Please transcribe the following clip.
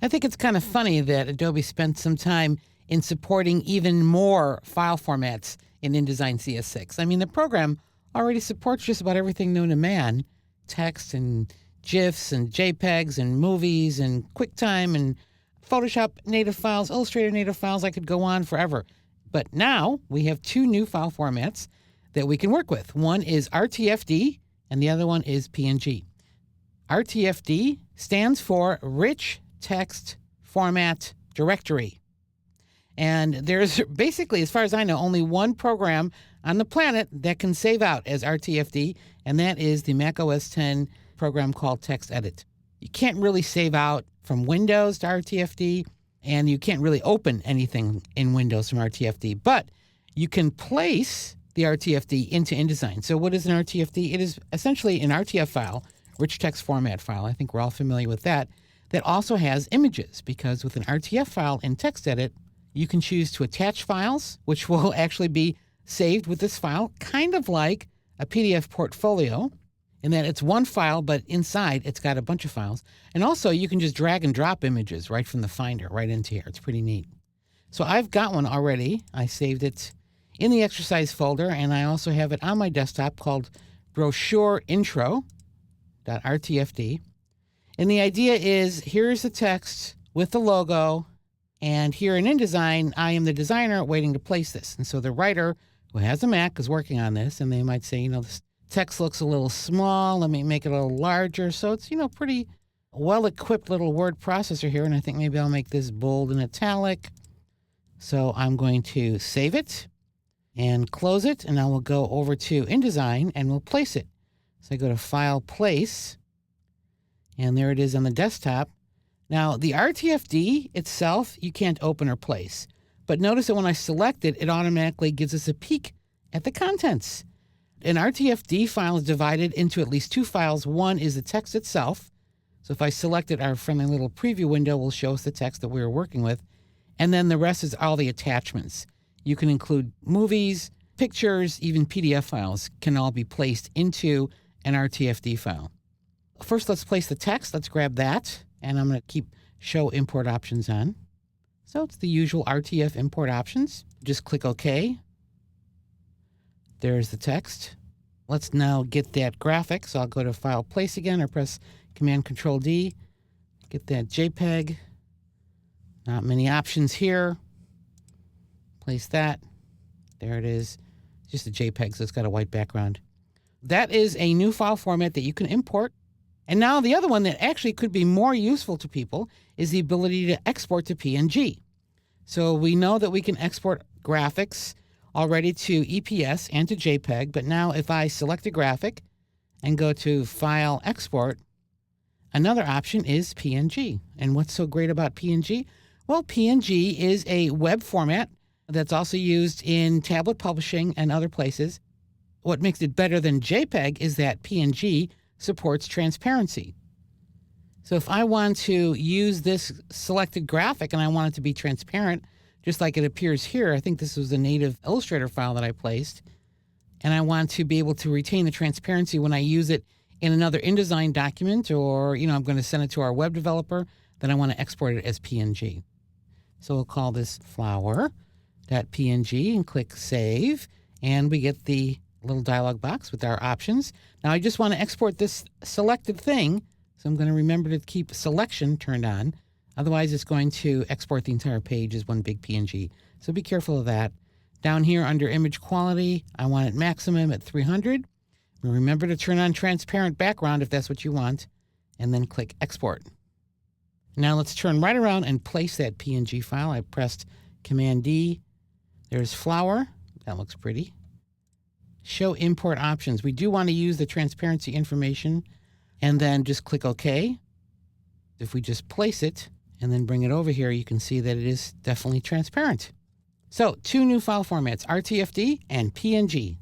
I think it's kind of funny that Adobe spent some time in supporting even more file formats in InDesign CS6. I mean, the program already supports just about everything known to man: text and GIFs and JPEGs and movies and QuickTime and Photoshop native files, Illustrator native files. I could go on forever. But now we have two new file formats that we can work with. One is RTFD and the other one is PNG. RTFD stands for Rich Text Format Directory. And there's basically, as far as I know, only one program on the planet that can save out as RTFD, and that is the Mac OS X program called TextEdit. You can't really save out from Windows to RTFD, and you can't really open anything in Windows from RTFD, but you can place the RTFD into InDesign. So what is an RTFD? It is essentially an RTF file, rich text format file. I think we're all familiar with that. That also has images, because with an RTF file in TextEdit, you can choose to attach files, which will actually be saved with this file, kind of like a PDF portfolio, in that it's one file, but inside it's got a bunch of files. And also you can just drag and drop images right from the Finder right into here. It's pretty neat. So I've got one already. I saved it in the exercise folder, and I also have it on my desktop called brochure intro.rtfd. And the idea is, here's the text with the logo, and here in InDesign, I am the designer waiting to place this. And so the writer who has a Mac is working on this, and they might say, this text looks a little small. Let me make it a little larger. So it's, pretty well-equipped little word processor here, and I think maybe I'll make this bold and italic. So I'm going to save it and close it, and I will go over to InDesign and we'll place it. So I go to File, Place, and there it is on the desktop. Now, the RTFD itself, you can't open or place. But notice that when I select it, it automatically gives us a peek at the contents. An RTFD file is divided into at least two files. One is the text itself. So if I select it, our friendly little preview window will show us the text that we were working with. And then the rest is all the attachments. You can include movies, pictures, even PDF files can all be placed into an RTFD file. First, let's place the text. Let's grab that. And I'm going to keep Show Import Options on. So it's the usual RTF import options. Just click OK. There's the text. Let's now get that graphic. So I'll go to File, Place again, or press Command-Control-D. Get that JPEG. Not many options here. Place that. There it is. Just a JPEG, so it's got a white background. That is a new file format that you can import. And now the other one that actually could be more useful to people is the ability to export to PNG. So we know that we can export graphics already to EPS and to JPEG, but now if I select a graphic and go to File, Export, another option is PNG. And what's so great about PNG? Well, PNG is a web format that's also used in tablet publishing and other places. What makes it better than JPEG is that PNG supports transparency. So if I want to use this selected graphic and I want it to be transparent, just like it appears here, I think this was a native Illustrator file that I placed, and I want to be able to retain the transparency when I use it in another InDesign document, or I'm going to send it to our web developer, then I want to export it as PNG. So we'll call this flower.png and click Save, and we get the little dialog box with our options. Now I just want to export this selected thing, so I'm going to remember to keep selection turned on. Otherwise, it's going to export the entire page as one big PNG. So be careful of that. Down here under image quality, I want it maximum at 300. Remember to turn on transparent background if that's what you want, and then click Export. Now let's turn right around and place that PNG file. I pressed Command-D. There's flower. That looks pretty. Show import options. We do want to use the transparency information, and then just click OK. If we just place it and then bring it over here, you can see that it is definitely transparent. So, two new file formats, RTFD and PNG.